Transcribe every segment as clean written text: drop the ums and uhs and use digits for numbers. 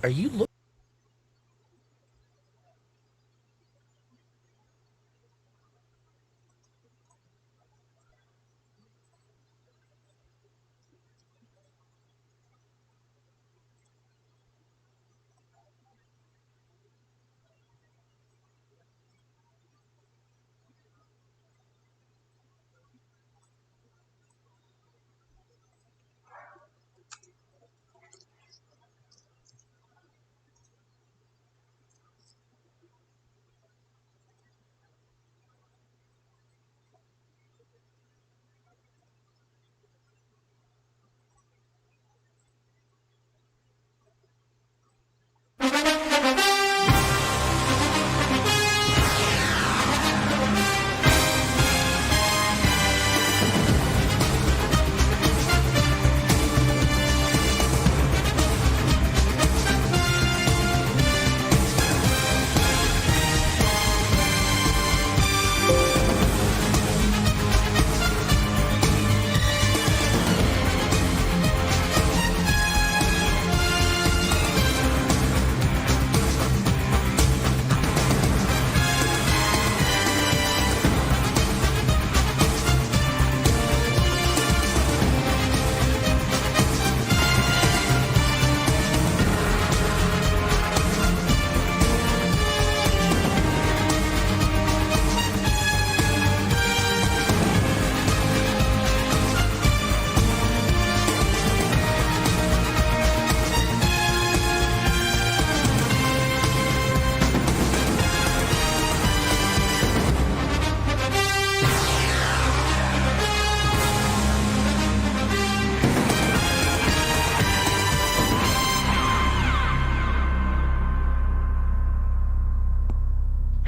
Are you looking?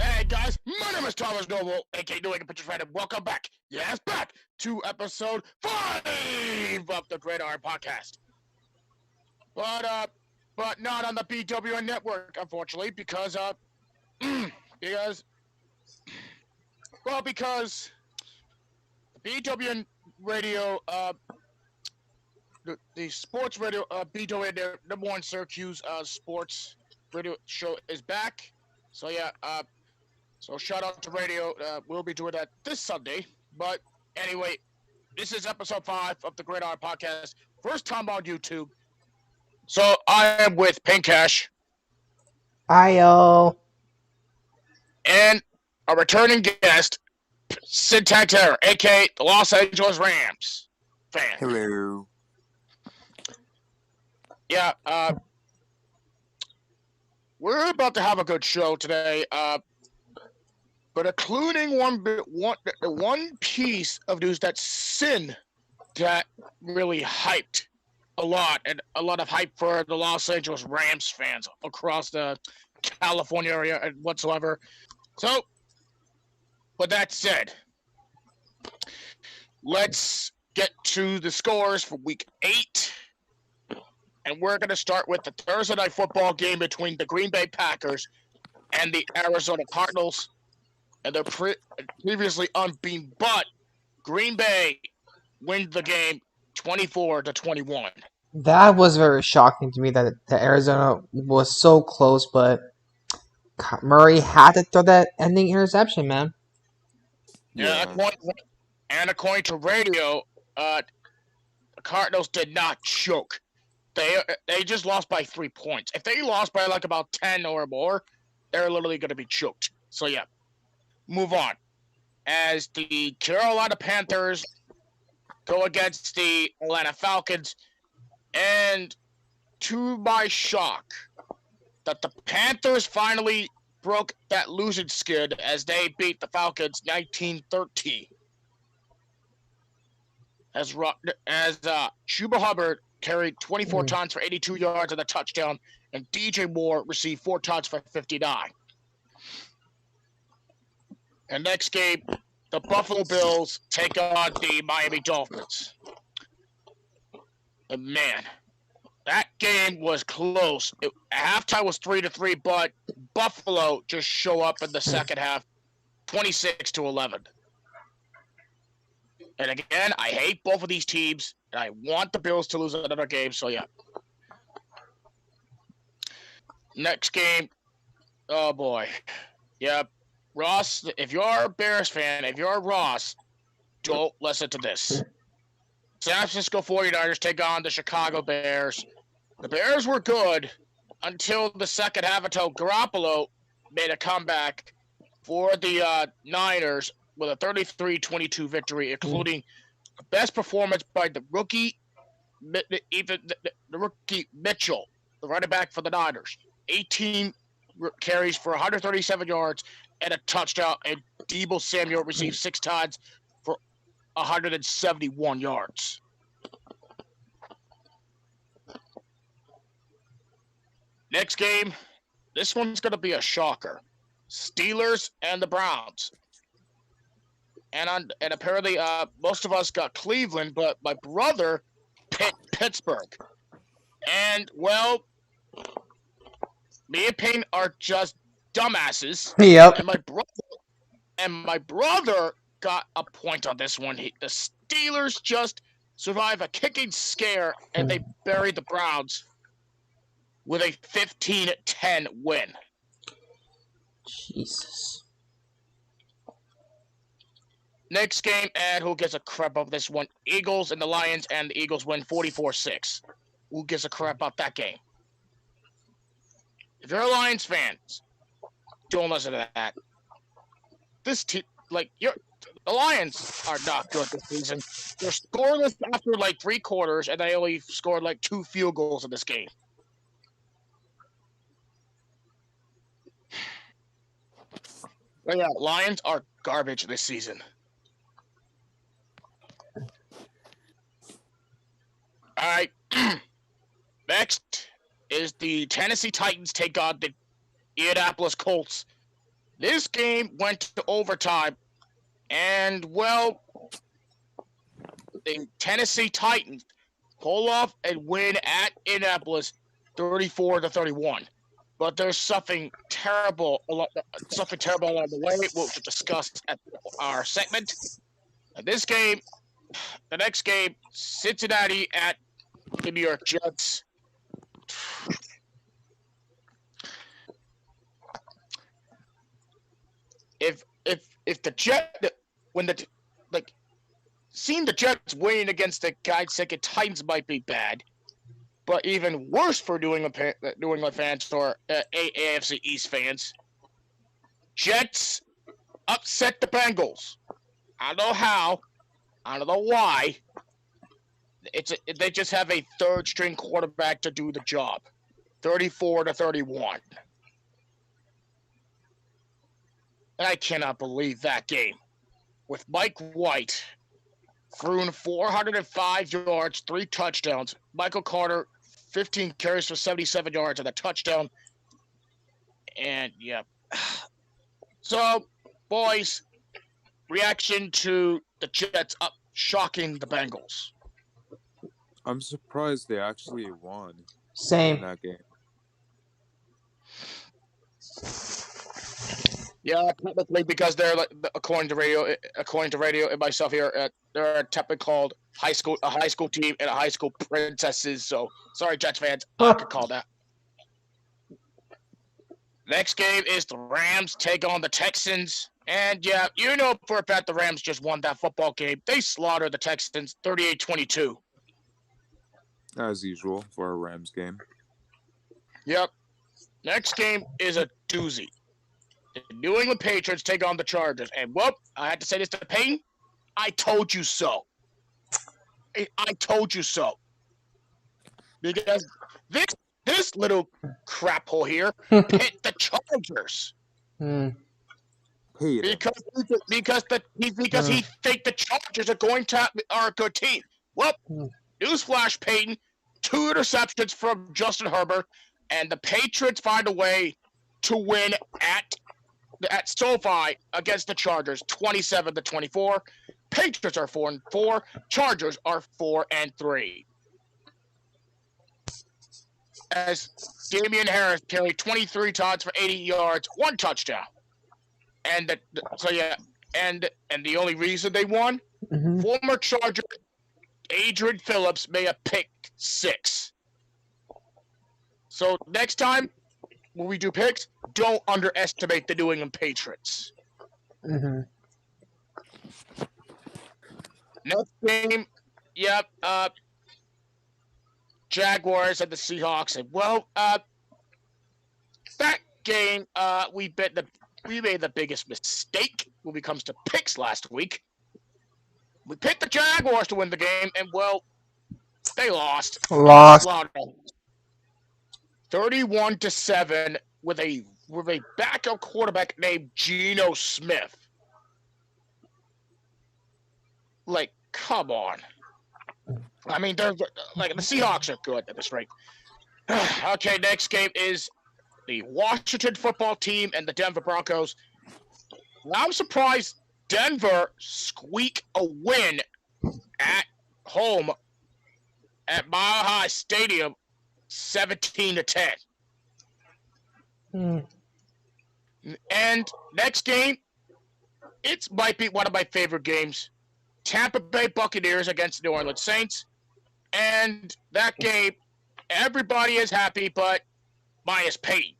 Hey guys, my name is Thomas Noble, aka New England Pitchers Fan, and welcome back. Yes, back to episode 5 of the Gridiron Podcast. But not on the BWN network, unfortunately, because because because BWN radio, the sports radio, BWN, their number one Syracuse sports radio show is back. So yeah, so shout out to radio. We'll be doing that this Sunday. But anyway, this is episode 5 of the Gridiron Podcast. First time on YouTube. So I am with Peyton Cash Ayo. and a returning guest, Sid Tagter, aka the Los Angeles Rams fan. Hello. Yeah, we're about to have a good show today. But including one piece of news that really hyped a lot, and a lot of hype for the Los Angeles Rams fans across the California area and whatsoever. So, with that said, let's get to the scores for Week 8. And we're going to start with the Thursday Night Football game between the Green Bay Packers and the Arizona Cardinals. And they're previously unbeaten, but Green Bay wins the game 24-21. That was very shocking to me that Arizona was so close, but Murray had to throw that ending interception, man. Yeah. And according to radio, the Cardinals did not choke. They just lost by 3 points. If they lost by like about 10 or more, they're literally going to be choked. So yeah. Move on. As the Carolina Panthers go against the Atlanta Falcons, and to my shock, that the Panthers finally broke that losing skid as they beat the Falcons 19-13. As Chuba Hubbard carried 24 times for 82 yards and a touchdown, and DJ Moore received 4 times for 59. And next game, the Buffalo Bills take on the Miami Dolphins. And man, that game was close. Halftime was 3-3, but Buffalo just show up in the second half, 26-11. And again, I hate both of these teams, and I want the Bills to lose another game. So yeah. Next game. Oh boy. Yep. Ross, if you're a Bears fan, if you're Ross, don't listen to this. San Francisco 49ers take on the Chicago Bears. The Bears were good until the second half until Garoppolo made a comeback for the Niners with a 33-22 victory, including the best performance by the rookie, even the rookie Mitchell, the running back for the Niners. 18 carries for 137 yards and a touchdown, and Deebo Samuel received 6 times for 171 yards. Next game, this one's going to be a shocker. Steelers and the Browns. And apparently most of us got Cleveland, but my brother picked Pittsburgh. And, well, me and Payne are just dumbasses. Yep. And my brother got a point on this one. The Steelers just survived a kicking scare, and they buried the Browns with a 15-10 win. Jesus. Next game, and who gives a crap about this one? Eagles and the Lions, and the Eagles win 44-6. Who gives a crap about that game? If you're a Lions fan, don't listen to that. This team, the Lions are not good this season. They're scoreless after 3 quarters, and they only scored 2 field goals in this game. But yeah, Lions are garbage this season. All right. Next is the Tennessee Titans take on the Indianapolis Colts. This game went to overtime, and, well, the Tennessee Titans pull off and win at Indianapolis 34-31. But there's something terrible along the way, which we'll discuss at our segment. And the next game, Cincinnati at the New York Jets. If the Jets, seeing the Jets winning against the guys second Titans might be bad, but even worse for New England fans or AFC East fans, Jets upset the Bengals. I don't know how. I don't know why. They just have a third-string quarterback to do the job. 34-31. And I cannot believe that game. With Mike White throwing 405 yards, 3 touchdowns. Michael Carter, 15 carries for 77 yards and a touchdown. And, yeah. So, boys, reaction to the Jets shocking the Bengals. I'm surprised they actually won. Same. In that game. Yeah, technically because they're according to radio and myself here, they're typically called a high school team and a high school princesses. So sorry, Jets fans, I could call that. Next game is the Rams take on the Texans, and yeah, you know for a fact the Rams just won that football game. They slaughtered the Texans 38-22. As usual for a Rams game. Yep. Next game is a doozy. The New England Patriots take on the Chargers. And, whoop, I had to say this to Peyton. I told you so. I told you so. Because this little crap hole here hit the Chargers. Because he think the Chargers are a good team. Well, newsflash, Peyton. 2 interceptions from Justin Herbert, and the Patriots find a way to win at SoFi against the Chargers, 27-24. Patriots are 4-4. Chargers are 4-3. As Damian Harris carried 23 times for 80 yards, 1 touchdown. And the only reason they won, former Charger Adrian Phillips made a pick 6. So next time when we do picks, don't underestimate the New England Patriots. Mm-hmm. Next game, yep, Jaguars and the Seahawks. And that game, we made the biggest mistake when it comes to picks last week. We picked the Jaguars to win the game, and they lost. 31-7 with a backup quarterback named Geno Smith. Like, come on. I mean, the Seahawks are good at this rate. Okay, next game is the Washington football team and the Denver Broncos. I'm surprised Denver squeak a win at home at Mile High Stadium, 17-10. And next game, it might be one of my favorite games. Tampa Bay Buccaneers against New Orleans Saints. And that game, everybody is happy, but minus Peyton.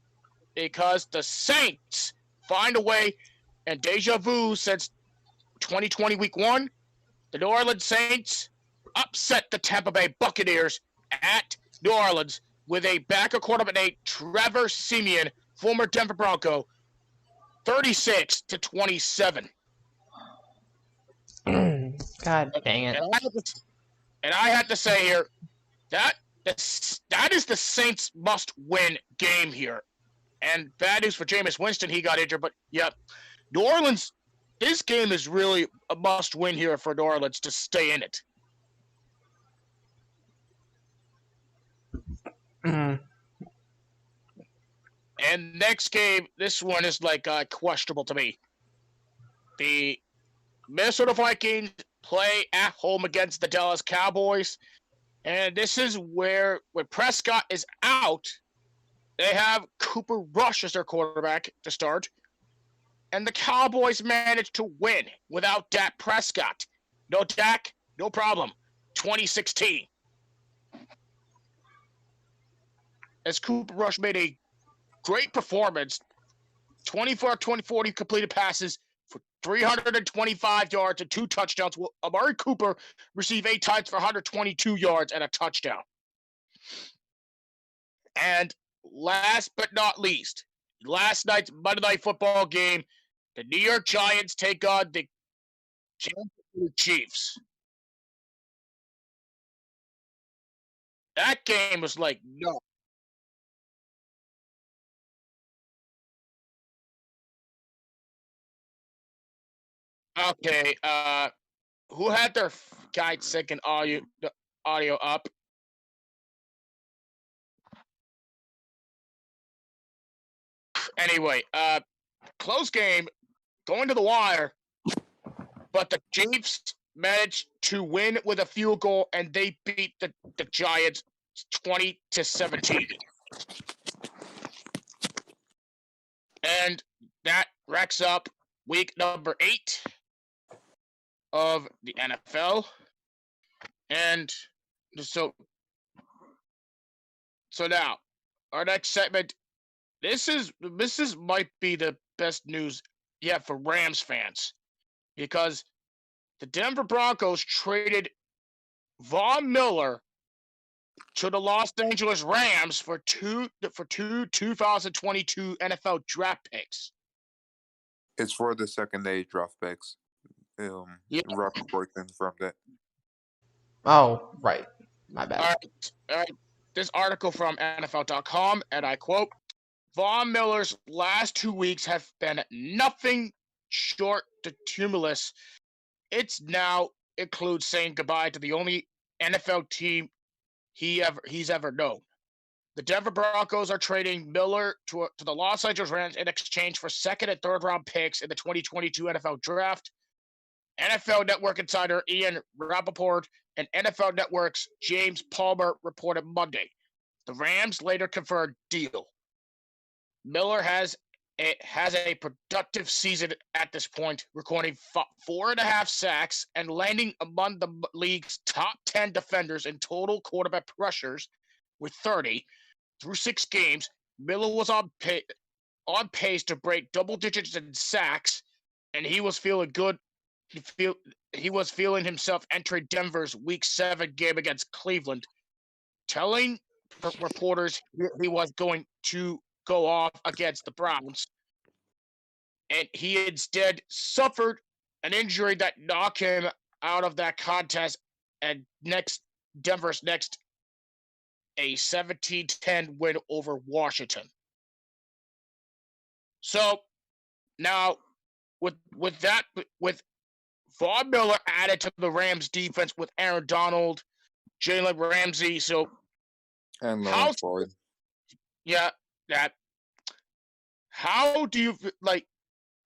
Because the Saints find a way, and deja vu since 2020 Week 1, the New Orleans Saints upset the Tampa Bay Buccaneers at New Orleans with a backup quarterback named Trevor Siemian, former Denver Bronco, 36-27. God dang it. And I have to say here, that is the Saints must-win game here. And bad news for Jameis Winston, he got injured. But, yeah, New Orleans, this game is really a must-win here for New Orleans to stay in it. Mm-hmm. And next game, this one is questionable to me. The Minnesota Vikings play at home against the Dallas Cowboys. And this is where, when Prescott is out, they have Cooper Rush as their quarterback to start. And the Cowboys managed to win without Dak Prescott. No Dak, no problem. 2016. As Cooper Rush made a great performance, 24-24 completed passes for 325 yards and 2 touchdowns. Amari Cooper received 8 times for 122 yards and a touchdown. And last but not least, last night's Monday Night Football game, the New York Giants take on the Kansas City Chiefs. That game was no. Okay, who had their guide second audio up? Anyway, close game, going to the wire, but the Chiefs managed to win with a field goal, and they beat the Giants 20-17. And that racks up week number 8 of the NFL. And so now, our next segment, this might be the best news yet for Rams fans, because the Denver Broncos traded Von Miller to the Los Angeles Rams for two 2022 NFL draft picks. It's for the second-day draft picks. Robert Boyd confirmed that. Oh, right. My bad. All right. This article from NFL.com, and I quote, Von Miller's last 2 weeks have been nothing short of tumultuous. It's now includes saying goodbye to the only NFL team he's ever known. The Denver Broncos are trading Miller to the Los Angeles Rams in exchange for second and third round picks in the 2022 NFL Draft. NFL Network insider Ian Rappaport and NFL Network's James Palmer reported Monday. The Rams later confirmed deal. Miller has a productive season at this point, recording 4.5 sacks and landing among the league's top 10 defenders in total quarterback pressures with 30 through 6 games, Miller was on pace to break double digits in sacks, and he was feeling good. He was feeling himself entering Denver's Week 7 game against Cleveland, telling reporters he was going to go off against the Browns, and he instead suffered an injury that knocked him out of that contest, and Denver's next a 17-10 win over Washington. So now with Von Miller added to the Rams defense with Aaron Donald, Jalen Ramsey, and Leonard Floyd. Yeah, that. How do you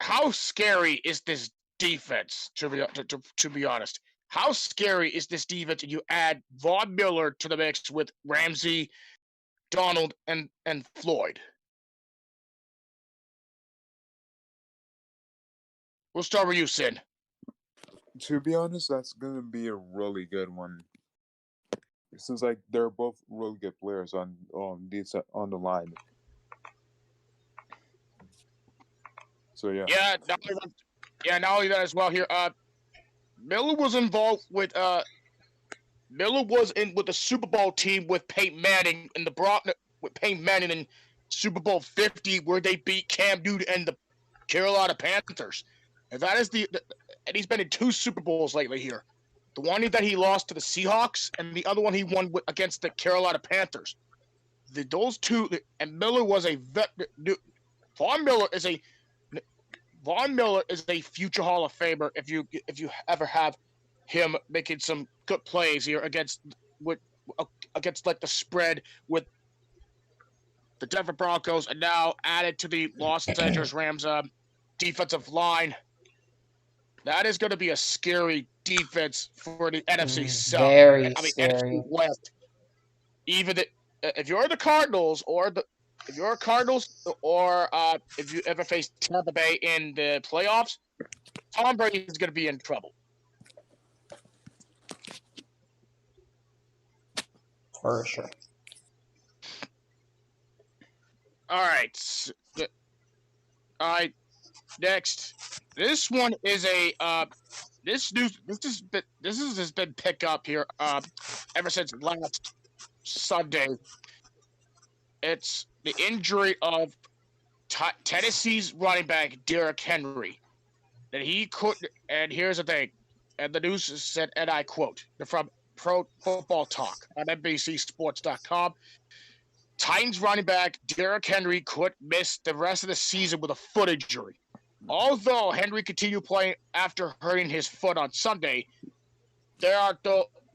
how scary is this defense? To be honest, how scary is this defense? And you add Von Miller to the mix with Ramsey, Donald, and Floyd. We'll start with you, Sin. To be honest, that's gonna be a really good one. Since they're both really good players on the line. So yeah. Yeah, not only that as well here. Miller was involved with Miller was in with the Super Bowl team with Peyton Manning in with Peyton Manning in Super Bowl 50, where they beat Cam Newton and the Carolina Panthers. And that is and he's been in 2 Super Bowls lately here. The one that he lost to the Seahawks, and the other one he won against the Carolina Panthers. Those two, and Miller was Von Miller is a future Hall of Famer if you ever have him making some good plays here against the spread with the Denver Broncos, and now added to the Los Angeles Rams defensive line. That is going to be a scary defense for the NFC South. Very scary. NFC West. Even if you're the Cardinals, or if you ever face Tampa Bay in the playoffs, Tom Brady is going to be in trouble. For sure. All right. Next, this one is this has been picked up here ever since last Sunday. It's the injury of Tennessee's running back Derrick Henry. That he couldn't. And here's the thing. And the news said, and I quote, from Pro Football Talk on NBCSports.com. Titans running back Derrick Henry could miss the rest of the season with a foot injury. Although Henry continued playing after hurting his foot on Sunday, there are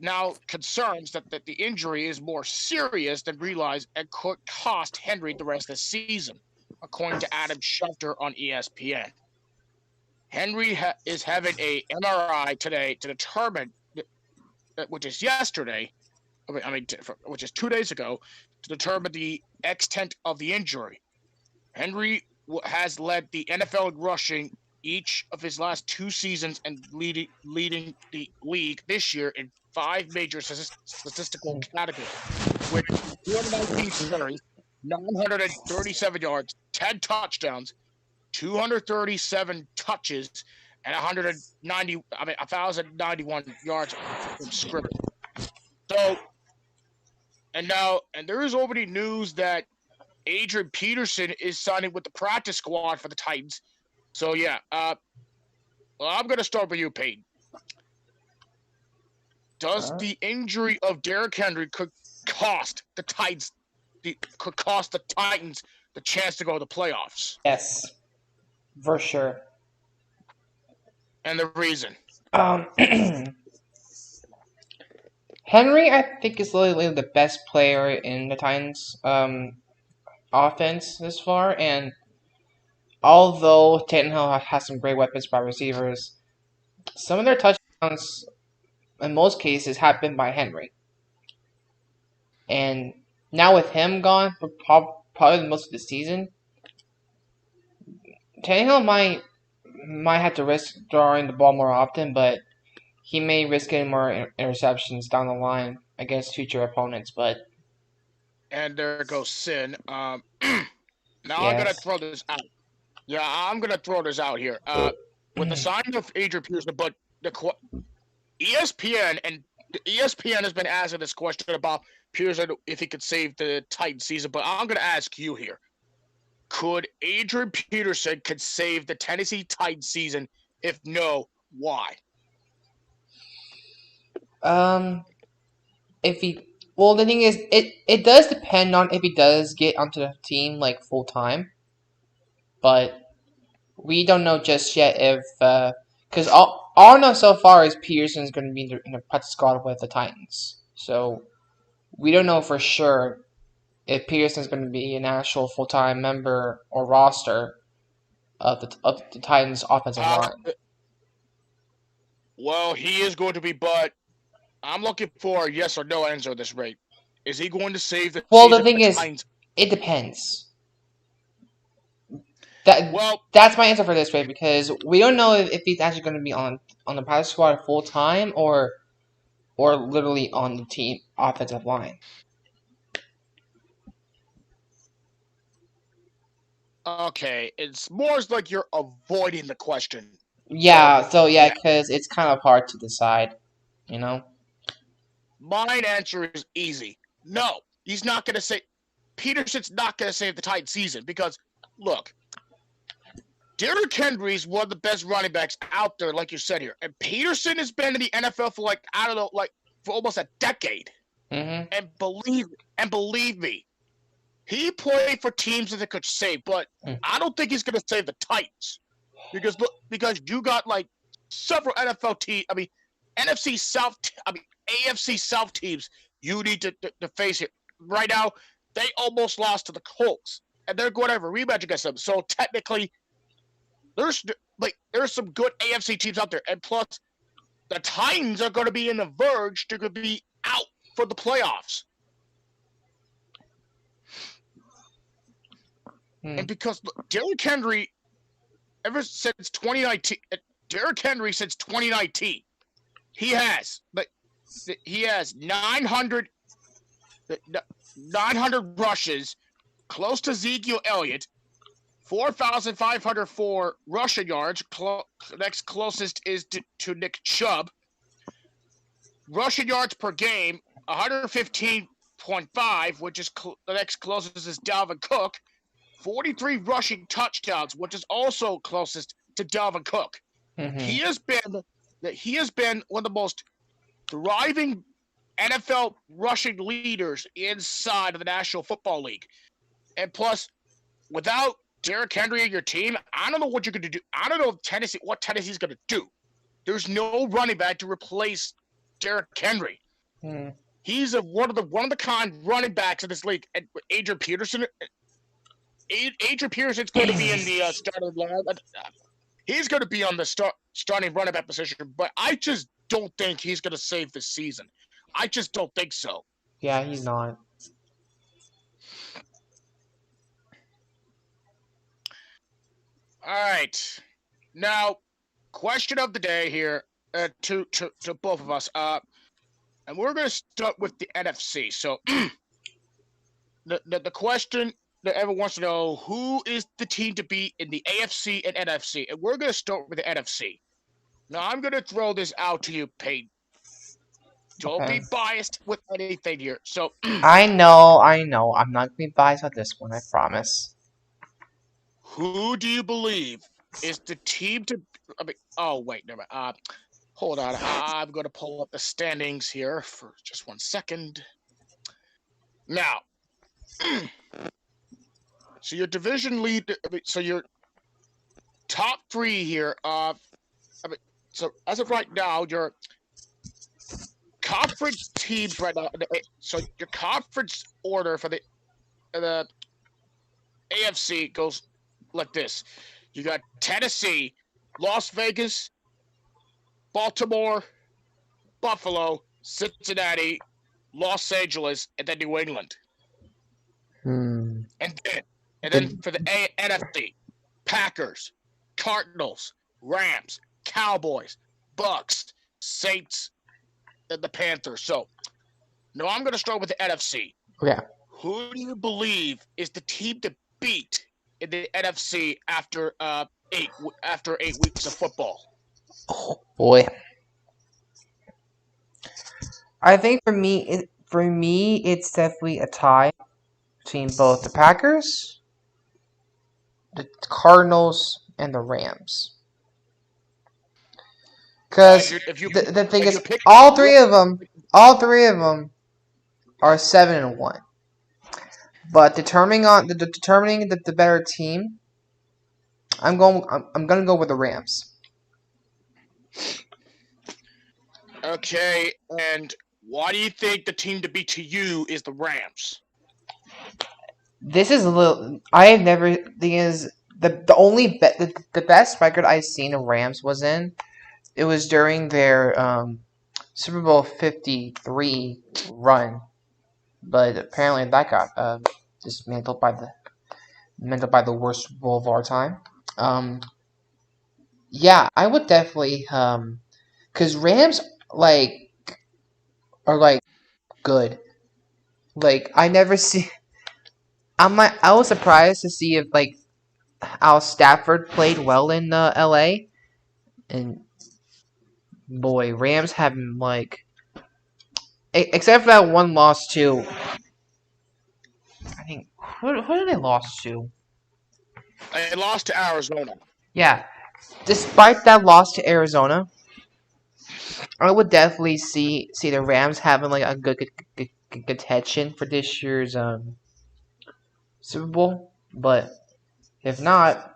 now concerns that the injury is more serious than realized and could cost Henry the rest of the season, according to Adam Schefter on ESPN. Henry is having a MRI today to determine, which is yesterday, which is 2 days ago, to determine the extent of the injury. Henry has led the NFL in rushing each of his last 2 seasons and leading the league this year in 5 major statistical categories, with 419 carries, 937 yards, 10 touchdowns, 237 touches, and 1,091 yards from scrimmage. So, and there is already news that Adrian Peterson is signing with the practice squad for the Titans. So yeah, I'm going to start with you, Peyton. Does the injury of Derrick Henry could cost the Titans the chance to go to the playoffs? Yes, for sure. And the reason? Henry, I think, is literally the best player in the Titans offense this far, and although Tannehill has some great weapons by receivers, some of their touchdowns, in most cases, have been by Henry. And now with him gone for probably most of the season, Tannehill might have to risk throwing the ball more often, but he may risk getting more interceptions down the line against future opponents. But And there goes Sin. Now I'm gonna Yes. throw this out. Yeah, I'm gonna throw this out here. With the signing of Adrian Peterson, but ESPN and ESPN has been asking this question about Peterson if he could save the Titans season. But I'm gonna ask you here: could Adrian Peterson could save the Tennessee Titans season? If no, why? If he, well, the thing is, it does depend on if he does get onto the team like full time, but we don't know just yet if because all I know so far is Peterson's going to be in the practice squad with the Titans, so we don't know for sure if Peterson's going to be an actual full time member or roster of the Titans offensive line. Well, he is going to be, but I'm looking for a yes or no answer at this rate. Is he going to save the Well, season the thing is, Titans? it depends. Well, that's my answer for this rate because we don't know if he's actually going to be on the practice squad full time or literally on the team offensive line. okay, it's more like you're avoiding the question. Yeah, because it's kind of hard to decide, you know? My answer is easy. No, he's not going to say. Peterson's not going to save the Titans season because, look, Derrick Henry is one of the best running backs out there, like you said here. And Peterson has been in the NFL for for almost a decade. Mm-hmm. And believe me, he played for teams that could save, but I don't think he's going to save the Titans because you got like several NFL teams. I mean, AFC South teams you need to face it right now. They almost lost to the Colts, and they're going to have a rematch against them. So technically, there's some good AFC teams out there, and plus, the Titans are going to be in the verge to be out for the playoffs. And because Derrick Henry, ever since 2019, he has 900 rushes, close to Ezekiel Elliott, 4,504 rushing yards. Next closest is to Nick Chubb. Rushing yards per game, 115.5, which is the next closest is Dalvin Cook. 43 rushing touchdowns, which is also closest to Dalvin Cook. Mm-hmm. He has been one of the most thriving NFL rushing leaders inside of the National Football League. And plus, without Derrick Henry in your team, I don't know what you're going to do. I don't know what Tennessee's going to do. There's no running back to replace Derrick Henry. Mm. He's one of the kind running backs in this league. And Adrian Peterson's going to be in the starting line. He's going to be on the starting running back position, but I just don't think he's going to save this season. I just don't think so. Yeah, he's not. All right. Now, question of the day here to both of us. And we're going to start with the NFC. So, the question that everyone wants to know, who is the team to beat in the AFC and NFC? And we're going to start with the NFC. Now, I'm going to throw this out to you, Peyton. Don't be biased with anything here. So I know. I'm not going to be biased on this one, I promise. Who do you believe is the team to... oh, wait, never mind. Hold on. I'm going to pull up the standings here for just 1 second. Now, so your division lead... so your top three here... so as of right now, your conference teams right now... so your conference order for the AFC goes like this. You got Tennessee, Las Vegas, Baltimore, Buffalo, Cincinnati, Los Angeles, and then New England. And then for the NFC, Packers, Cardinals, Rams, Cowboys, Bucks, Saints, and the Panthers. So, no, I'm going to start with the NFC. Yeah. Who do you believe is the team to beat in the NFC after 8 weeks of football? Oh boy. I think for me, it's definitely a tie between both the Packers, the Cardinals, and the Rams. Because the thing is, all three of them are 7-1. But determining the better team, I'm gonna go with the Rams. Okay, and why do you think the team to beat to you is the Rams? This is a little. I have never. Thing is, the only the best record I've seen of Rams was in. It was during their Super Bowl 53 run, but apparently that got dismantled by the worst Super Bowl of our time. Yeah, I would definitely because Rams are good. I never see. I was surprised to see if Al Stafford played well in LA, and boy, Rams have him except for that one loss to. I think who did they lost to? They lost to Arizona. Yeah, despite that loss to Arizona, I would definitely see the Rams having a good contention for this year's Super Bowl. But if not,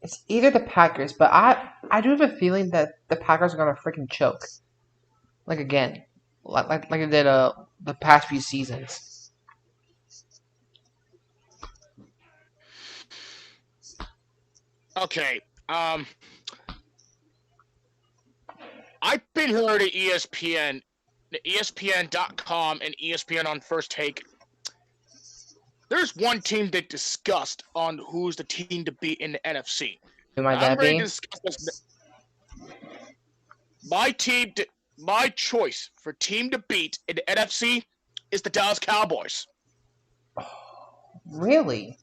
it's either the Packers. But I do have a feeling that the Packers are gonna freaking choke, again, like they did the past few seasons. Okay. I've been heard at ESPN, ESPN.com, and ESPN on First Take. There's one team they discussed on who's the team to beat in the NFC. Who might that ready be? to discuss this. My choice for team to beat in the NFC is the Dallas Cowboys. Really?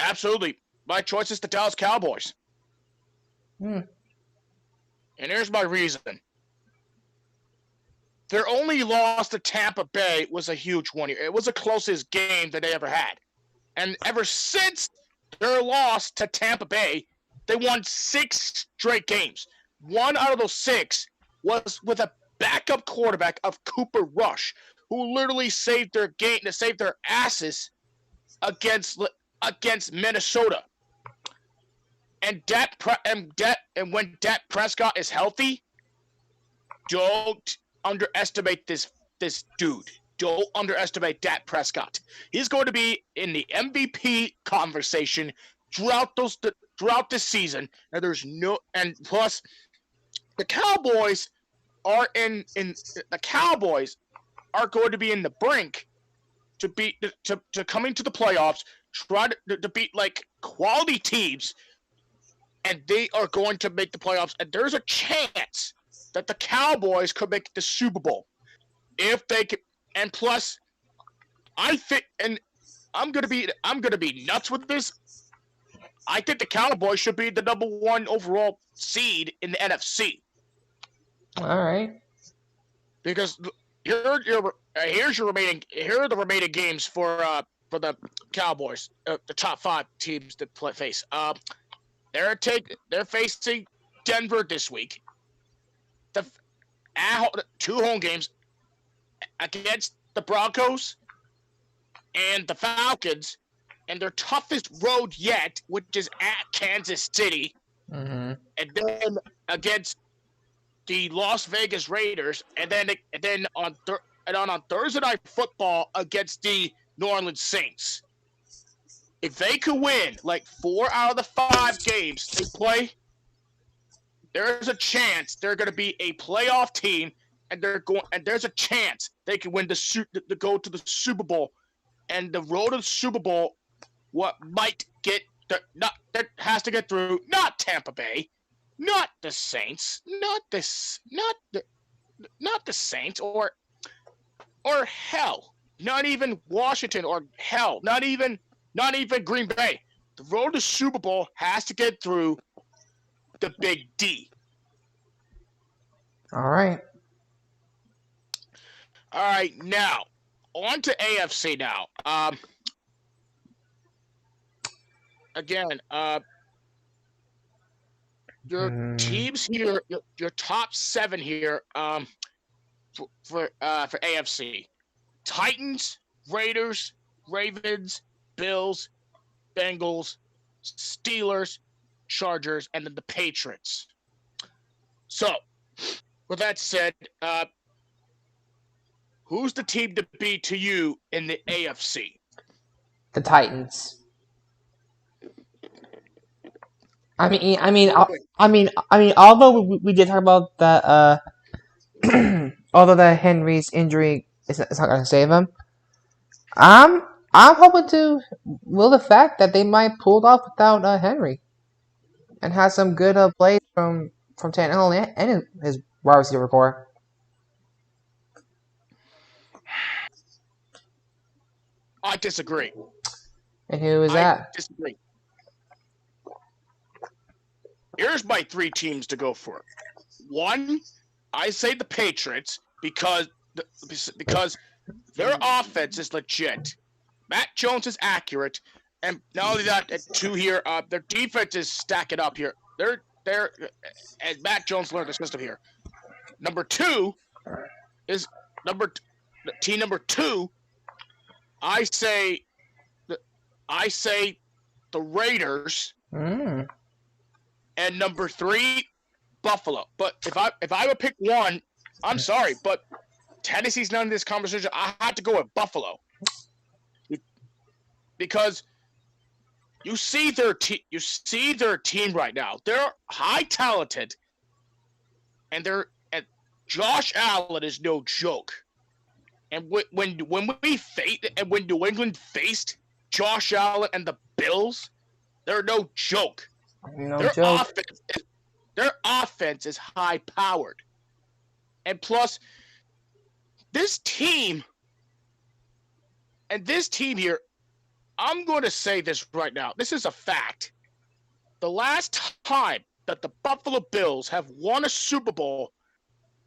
Absolutely. My choice is the Dallas Cowboys. Hmm. And here's my reason. Their only loss to Tampa Bay was a huge one. It was the closest game that they ever had. And ever since their loss to Tampa Bay, they won 6 straight games. 1 out of those 6 was with a backup quarterback of Cooper Rush, who literally saved their game to save their asses against Minnesota. And when Dak Prescott is healthy, don't underestimate this dude. Don't underestimate Dak Prescott. He's going to be in the MVP conversation throughout this season. And plus the Cowboys are the Cowboys are going to be in the brink to coming to the playoffs, try to beat quality teams, and they are going to make the playoffs. And there's a chance that the Cowboys could make the Super Bowl if they can. And plus, I think, and I'm gonna be nuts with this. I think the Cowboys should be the number 1 overall seed in the NFC. All right. Because here are the remaining games for the Cowboys, the top 5 teams that face. They're facing Denver this week. The 2 home games against the Broncos and the Falcons, and their toughest road yet, which is at Kansas City, Mm-hmm. and then against the Las Vegas Raiders, and then on Thursday Night Football against the New Orleans Saints. If they could win 4 out of the 5 games they play, there's a chance they're going to be a playoff team, and there's a chance they can win to go to the Super Bowl. And the road to the Super Bowl, that has to get through, not Tampa Bay, not the Saints, not the not the Saints or hell, not even Washington or hell, not even Green Bay. The road to the Super Bowl has to get through the Big D. All right. All right, now on to AFC now. Again, your teams here, your top 7 here, for AFC: Titans, Raiders, Ravens, Bills, Bengals, Steelers, Chargers, and then the Patriots. So, with that said, who's the team to beat to you in the AFC? The Titans. I mean, although we did talk about that, although that Henry's injury is not going to save him, I'm hoping to will the fact that they might pull it off without Henry, and have some good plays from Tannehill and his wide receiver core. I disagree. And who is that? I disagree. Here's my 3 teams to go for. 1, I say the Patriots because their offense is legit. Matt Jones is accurate, and not only that, 2 here, their defense is stacking up here. They're and Matt Jones learned the system here. Number 2 is team number 2. I say the Raiders. And number 3, Buffalo. But if I would pick one, I'm sorry, but Tennessee's not in this conversation. I had to go with Buffalo because you see their team right now. They're high talented, and Josh Allen is no joke. And when New England faced Josh Allen and the Bills, they're no joke. Their offense is high powered. And plus, this team here, I'm going to say this right now. This is a fact. The last time that the Buffalo Bills have won a Super Bowl,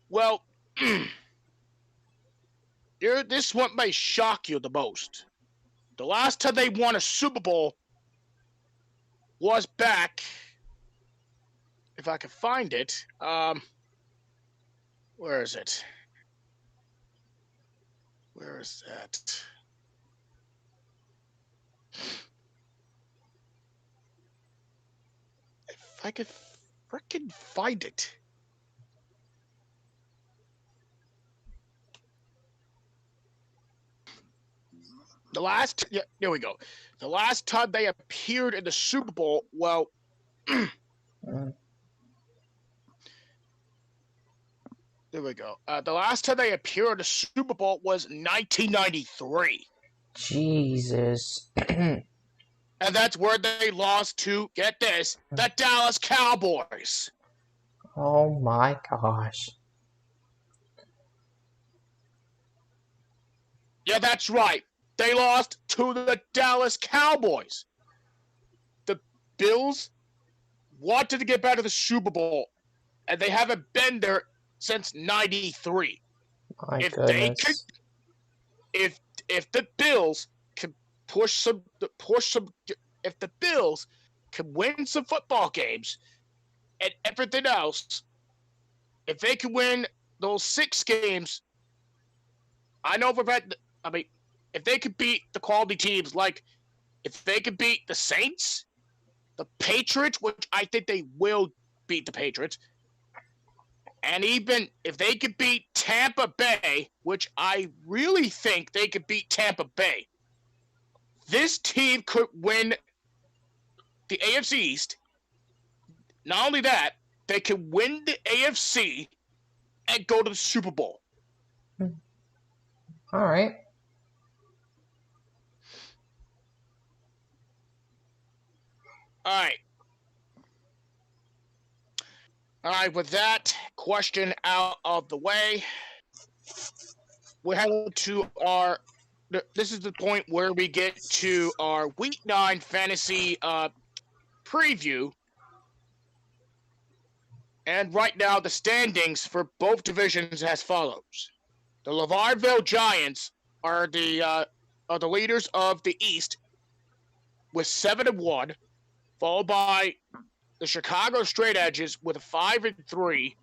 well, this one may shock you the most. The last time they won a Super Bowl was back, if I can find it, where is it? Where is that? If I could frickin' find it. There we go. The last time they appeared in the Super Bowl, well, there we go. The last time they appeared in the Super Bowl was 1993. Jesus. And that's where they lost to, get this, the Dallas Cowboys. Oh my gosh. Yeah, that's right. They lost to the Dallas Cowboys. The Bills wanted to get back to the Super Bowl, and they haven't been there since 93. If the Bills can if the Bills can win some football games and everything else, if they can win those 6 games, if they could beat the quality teams, like if they could beat the Saints, the Patriots, which I think they will beat the Patriots, and even if they could beat Tampa Bay, which I really think they could beat Tampa Bay, this team could win the AFC East. Not only that, they could win the AFC and go to the Super Bowl. All right. All right. All right, with that question out of the way, we head to our. This is the point where we get to our Week 9 fantasy preview. And right now, the standings for both divisions as follows: the Lavarville Giants are the leaders of the East with 7-1, followed by the Chicago Straight Edges with 5-3,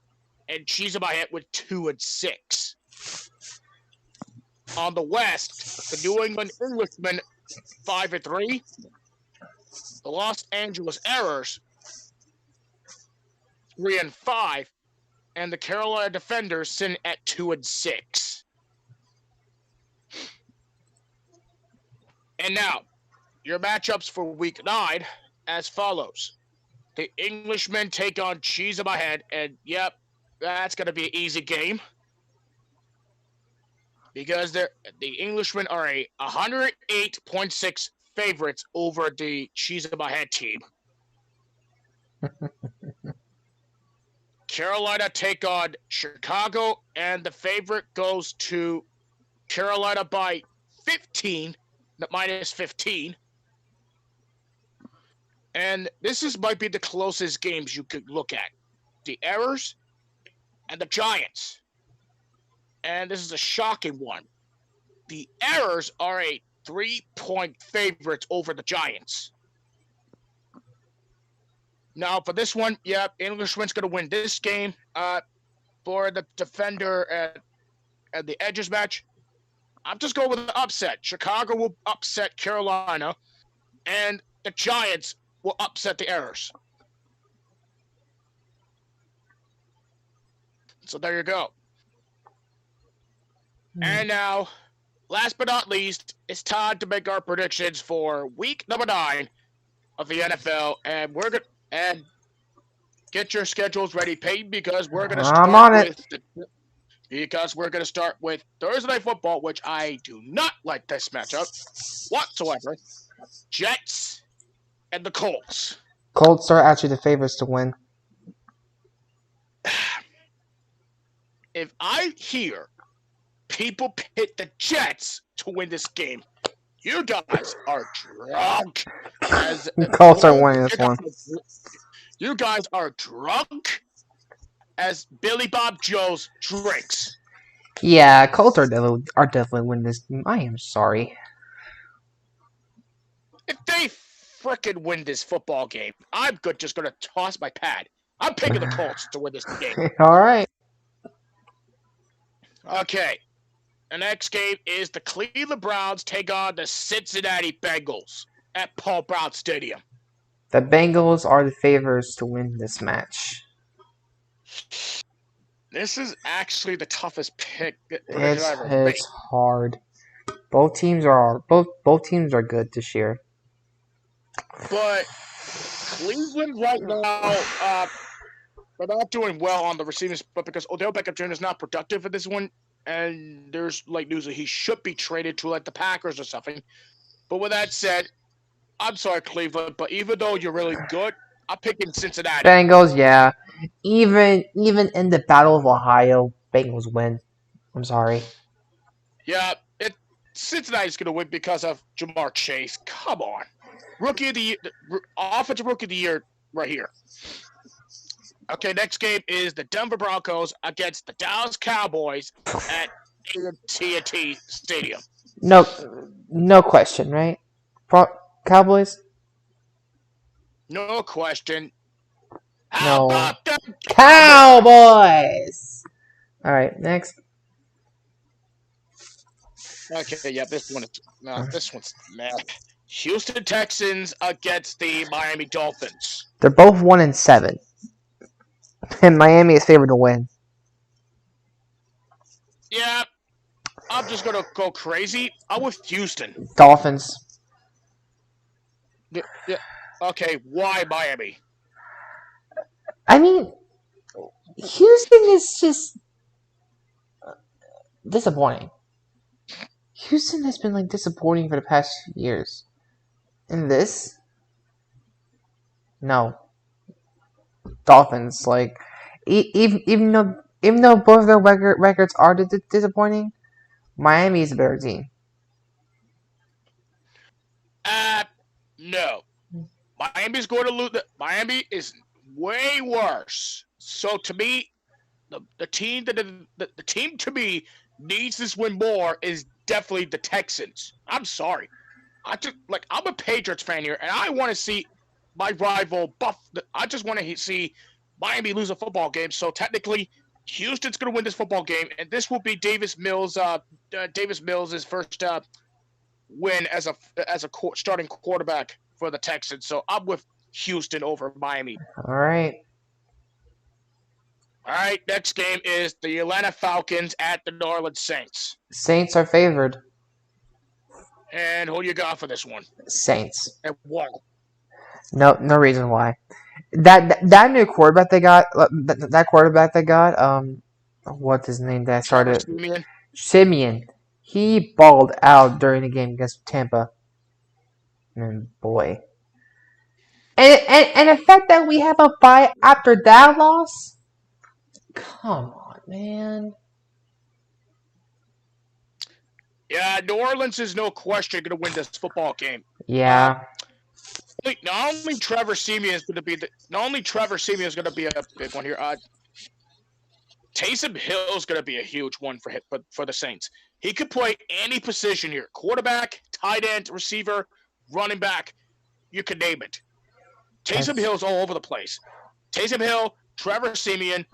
and Cheese in My Head with 2-6. On the West, the New England Englishmen 5-3, the Los Angeles Errors 3-5, and the Carolina Defenders sitting at 2-6. And now, your matchups for Week 9 as follows: the Englishmen take on Cheese in My Head, and yep, that's going to be an easy game because the Englishmen are a 108.6 favorites over the Cheese in My Head team. Carolina take on Chicago, and the favorite goes to Carolina by 15, minus 15. And might be the closest games you could look at. The Errors and the Giants. And this is a shocking one. The Errors are a 3-point favorite over the Giants. Now, for this one, Englishman's going to win this game. For the Defender and the Edges match, I'm just going with an upset. Chicago will upset Carolina, and the Giants will upset the Errors. So there you go. And now, last but not least, it's time to make our predictions for week number 9 of the NFL, and we're going and get your schedules ready, Peyton, because we're going to start with Thursday Night Football, which I do not like this matchup whatsoever. Jets and the Colts. Colts are actually the favorites to win. If I hear people pick the Jets to win this game, you guys are drunk. Colts are winning this one. You guys are drunk as Billy Bob Joe's drinks. Yeah, Colts are definitely winning this game. I am sorry. If they frickin' win this football game, I'm just gonna toss my pad. I'm picking the Colts to win this game. All right. Okay. The next game is the Cleveland Browns take on the Cincinnati Bengals at Paul Brown Stadium. The Bengals are the favorites to win this match. This is actually the toughest pick It's hard. Both teams are good this year. But Cleveland right now, they're not doing well on the receiving spot because Odell Beckham Jr. is not productive for this one, and there's news that he should be traded to the Packers or something. But with that said, I'm sorry, Cleveland, but even though you're really good, I'm picking Cincinnati. Bengals, yeah. Even in the Battle of Ohio, Bengals win. I'm sorry. Yeah, Cincinnati's going to win because of Jamar Chase. Come on. Rookie of the year, offensive rookie of the year right here. Okay, next game is the Denver Broncos against the Dallas Cowboys at AT&T Stadium. No question, right? Cowboys? No question. No. Cowboys! Alright, next. Okay, yeah, this one's mad. Houston Texans against the Miami Dolphins. They're both 1-7. And Miami is favored to win. Yeah, I'm just going to go crazy. I'm with Houston. Dolphins. Yeah. Okay, why Miami? I mean, Houston is just disappointing. Houston has been disappointing for the past few years. And this? No. Dolphins, even though both of their records are disappointing, Miami is a better team. No. Miami's going to lose. Miami is way worse. So to me, the team the team to me needs this win more is definitely the Texans. I'm sorry. I'm a Patriots fan here, and I want to see my rival I just want to see Miami lose a football game. So technically, Houston's going to win this football game, and this will be Davis Mills' first win as a starting quarterback for the Texans. So I'm with Houston over Miami. All right. All right, next game is the Atlanta Falcons at the New Orleans Saints. Saints are favored. And who you got for this one? Saints. And why? No reason why. That new quarterback they got, what's his name that started? Simeon. He balled out during the game against Tampa. And boy. And the fact that we have a bye after that loss? Come on, man. Yeah, New Orleans is no question going to win this football game. Yeah. Not only Trevor Siemian is going to be a big one here. Taysom Hill is going to be a huge one for the Saints. He could play any position here: quarterback, tight end, receiver, running back. You could name it. Taysom Hill's all over the place. Taysom Hill, Trevor Siemian,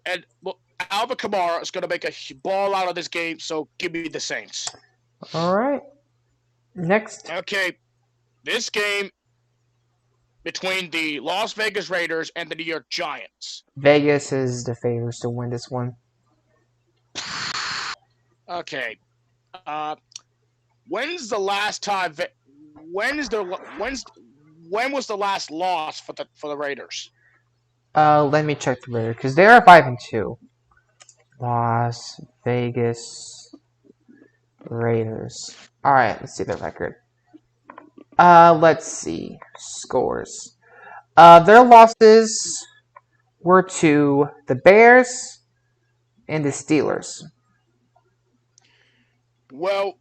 and Alvin Kamara is going to make a ball out of this game. So give me the Saints. All right. Next. Okay. This game between the Las Vegas Raiders and the New York Giants. Vegas is the favorites to win this one. Okay. When's the last time? When was the last loss for the Raiders? Let me check the Raiders because they are 5-2. Las Vegas Raiders. All right, let's see their record. Let's see scores. Their losses were to the Bears and the Steelers. Well,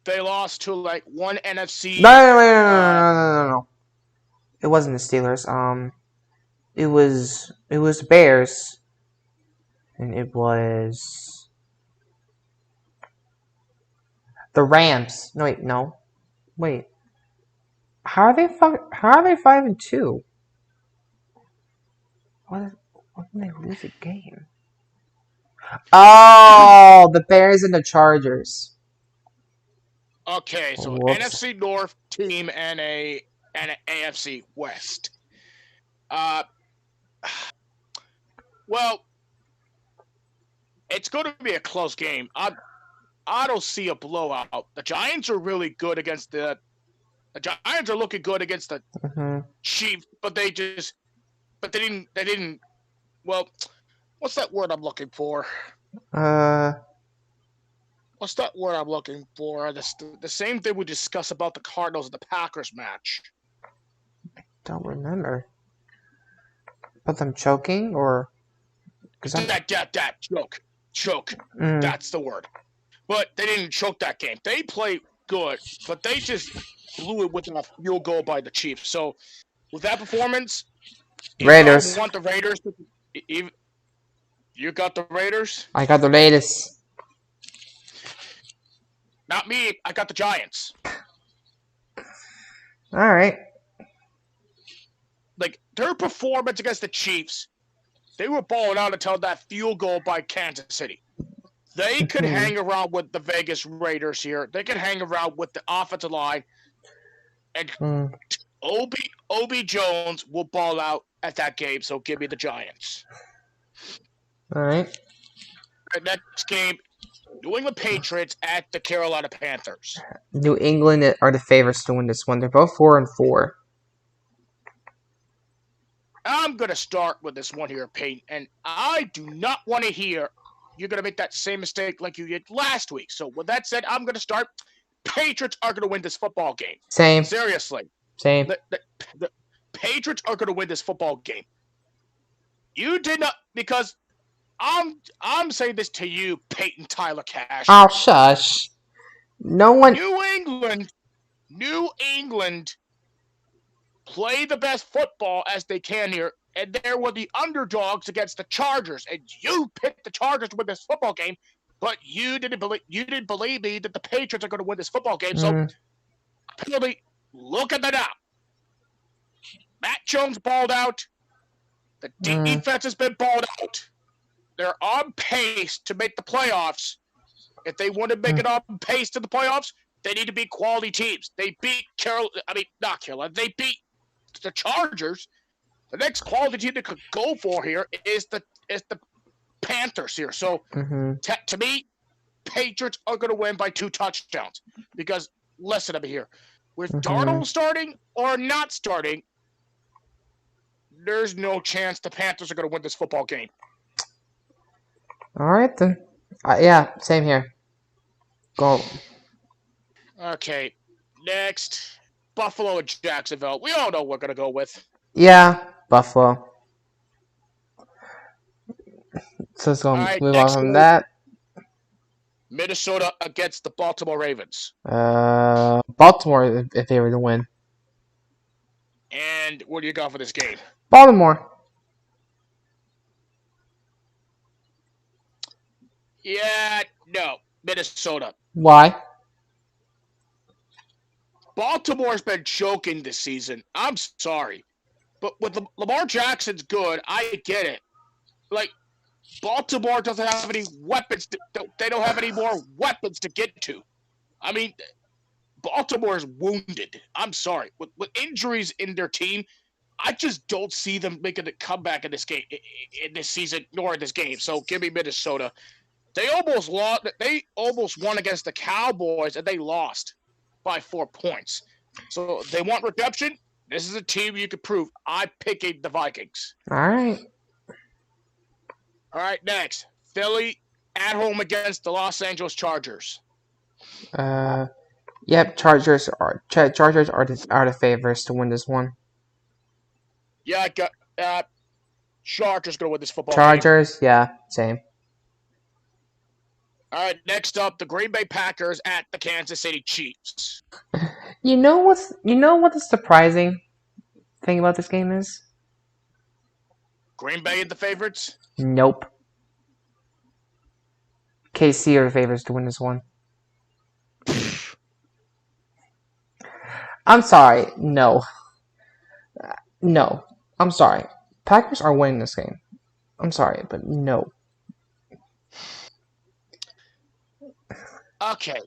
they lost to like one NFC. No. It wasn't the Steelers. It was Bears, and it was the Rams. No. Wait. How are they 5-2? What did they lose a game? Oh, the Bears and the Chargers. Okay, so Whoops. NFC North team and an AFC West. Well, it's going to be a close game. I don't see a blowout. The Giants are really good against the Giants are looking good against the Chiefs, but they didn't. Well, what's that word I'm looking for? What's that word I'm looking for? The same thing we discussed about the Cardinals and the Packers match. I don't remember. But them choking or? That choke. That's the word. But they didn't choke that game. They played good, but they just blew it with a field goal by the Chiefs. So with that performance, Raiders. I want the Raiders. You got the Raiders? I got the Raiders. Not me. I got the Giants. All right. Like, their performance against the Chiefs, they were balling out until that field goal by Kansas City. They could hang around with the Vegas Raiders here. They could hang around with the offensive line. And Obi Jones will ball out at that game, so give me the Giants. All right. Next game, New England Patriots at the Carolina Panthers. New England are the favorites to win this one. They're both 4-4. I'm going to start with this one here, Peyton, and I do not want to hear you're going to make that same mistake like you did last week. So with that said, I'm going to start. Patriots are going to win this football game. Same. Seriously. Same. Patriots are going to win this football game. You did not, because I'm saying this to you, Peyton Tyler Cash. Oh, shush. No one. New England play the best football as they can here, and they were the underdogs against the Chargers, and you picked the Chargers to win this football game, but you didn't believe me that the Patriots are going to win this football game. So, clearly, look at that now. Matt Jones balled out. The defense has been balled out. They're on pace to make the playoffs. If they want to make it on pace to the playoffs, they need to beat quality teams. They beat not Carolina. They beat the Chargers. The next quality team they could go for here is the Panthers here. So, to me, Patriots are going to win by 2 touchdowns. Because, listen to me here. With Darnold starting or not starting, there's no chance the Panthers are going to win this football game. All right, then. Yeah, same here. Go. Okay, next, Buffalo and Jacksonville. We all know what we're going to go with. Yeah, Buffalo. So let's go move on from that. Minnesota against the Baltimore Ravens. Baltimore if they were to win. And what do you got for this game? Baltimore. Yeah, no, Minnesota. Why? Baltimore's been choking this season. I'm sorry. But with Lamar Jackson's good, I get it. Like, Baltimore doesn't have any weapons. They don't have any more weapons to get to. I mean, Baltimore is wounded. I'm sorry. With injuries in their team, I just don't see them making a comeback in this game, in this season, nor in this game. So give me Minnesota. They almost lost. They almost won against the Cowboys, and they lost by 4 points. So they want redemption. This is a team you could prove. I'm picking the Vikings. All right. All right, next. Philly at home against the Los Angeles Chargers. Yep, Chargers are the favorites to win this one. Yeah, I got Chargers going to win this football Chargers, game. Yeah, same. All right, next up, the Green Bay Packers at the Kansas City Chiefs. You know what the surprising thing about this game is? Green Bay the favorites? Nope. KC are the favorites to win this one. I'm sorry. No. I'm sorry. Packers are winning this game. I'm sorry, but no. Okay.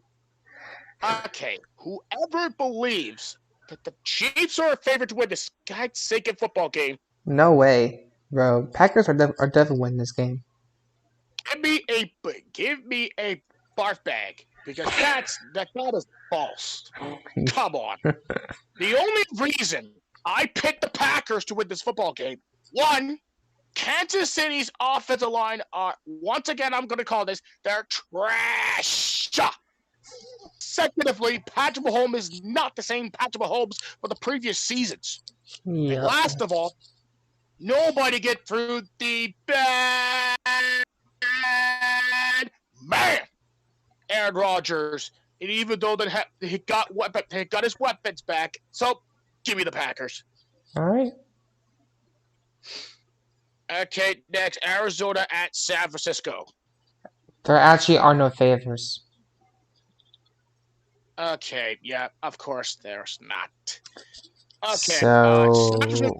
Whoever believes that the Chiefs are a favorite to win this godforsaken football game. No way, bro. Packers are definitely winning this game. Give me a barf bag, because that is false. Come on. The only reason I picked the Packers to win this football game, one, Kansas City's offensive line are, once again, I'm going to call this, they're trash. Secondly, Patrick Mahomes is not the same Patrick Mahomes for the previous seasons. Yeah. And last of all, nobody get through the bad man, Aaron Rodgers. And even though he got his weapons back, so give me the Packers. All right. Okay, next, Arizona at San Francisco. There actually are no favors. Okay, yeah, of course there's not. Okay, so San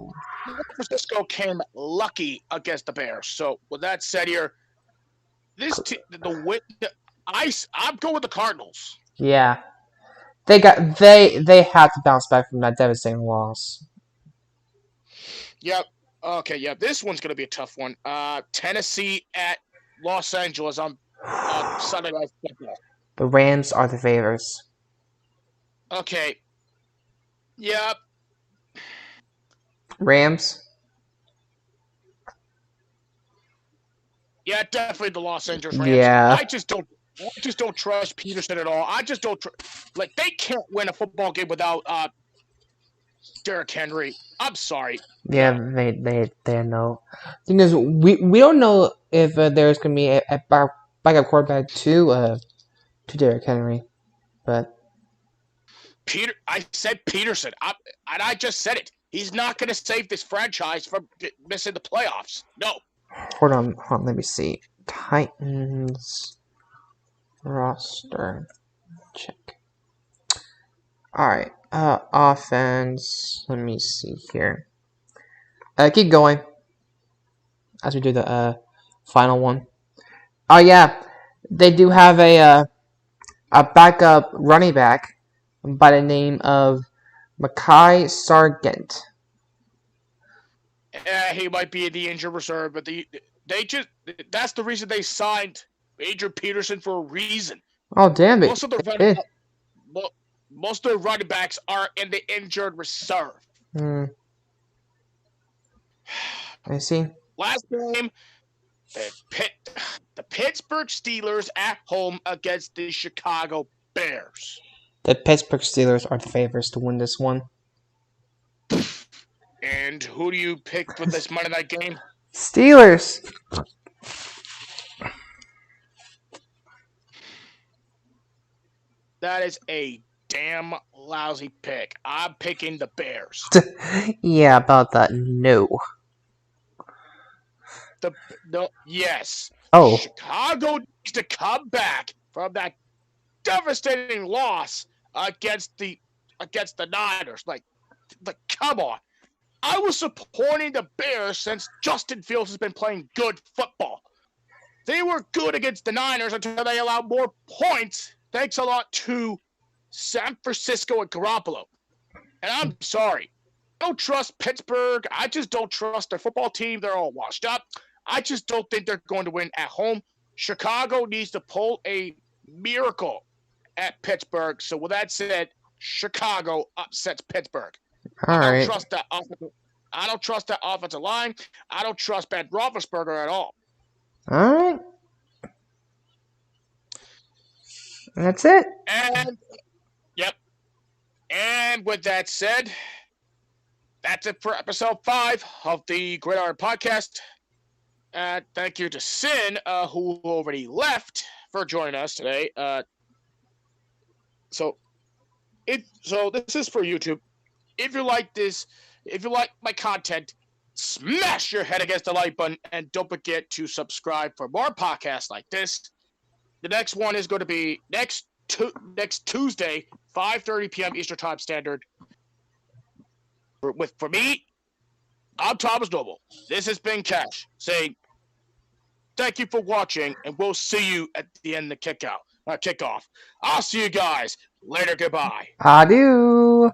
Francisco came lucky against the Bears. So with that said, here, I'm going with the Cardinals. Yeah, they had to bounce back from that devastating loss. Yep. Okay, yeah, this one's going to be a tough one. Tennessee at Los Angeles on Sunday Night Football. The Rams are the favorites. Okay. Yep. Rams? Yeah, definitely the Los Angeles Rams. Yeah. I just don't trust Peterson at all. I just don't they can't win a football game without Derrick Henry. I'm sorry. Yeah, they know. Thing is, we don't know if there's gonna be a backup quarterback to Derrick Henry, but I said Peterson. I just said it. He's not going to save this franchise from missing the playoffs. No. Hold on. Let me see. Titans roster check. All right. Offense. Let me see here. Keep going as we do the final one. Oh yeah, they do have a backup running back by the name of Mekhi Sargent. He might be in the injured reserve, but that's the reason they signed Adrian Peterson for a reason. Oh damn it! Most of the running backs are in the injured reserve. I see. Last game, the Pittsburgh Steelers at home against the Chicago Bears. The Pittsburgh Steelers are the favorites to win this one. And who do you pick for this Monday night game? Steelers. That is a damn lousy pick. I'm picking the Bears. Yeah, about that. No. Yes. Oh. Chicago needs to come back from that devastating loss against the Niners. Like, come on. I was supporting the Bears since Justin Fields has been playing good football. They were good against the Niners until they allowed more points, thanks a lot to San Francisco and Garoppolo. And I'm sorry. I don't trust Pittsburgh. I just don't trust their football team. They're all washed up. I just don't think they're going to win at home. Chicago needs to pull a miracle at Pittsburgh. So with that said, Chicago upsets Pittsburgh. All right. I don't trust that offensive line. I don't trust Ben Roethlisberger at all. All right. That's it. And yep. And with that said, that's it for episode 5 of the Gridiron Podcast. Thank you to Sin, who already left, for joining us today. So this is for YouTube. If you like my content, smash your head against the like button, and don't forget to subscribe for more podcasts like this. The next one is going to be next Tuesday, 5:30 p.m. Eastern Time Standard. For me, I'm Thomas Noble. This has been Cash saying thank you for watching, and we'll see you at the end of the kickoff. I'll see you guys later. Goodbye. Adieu.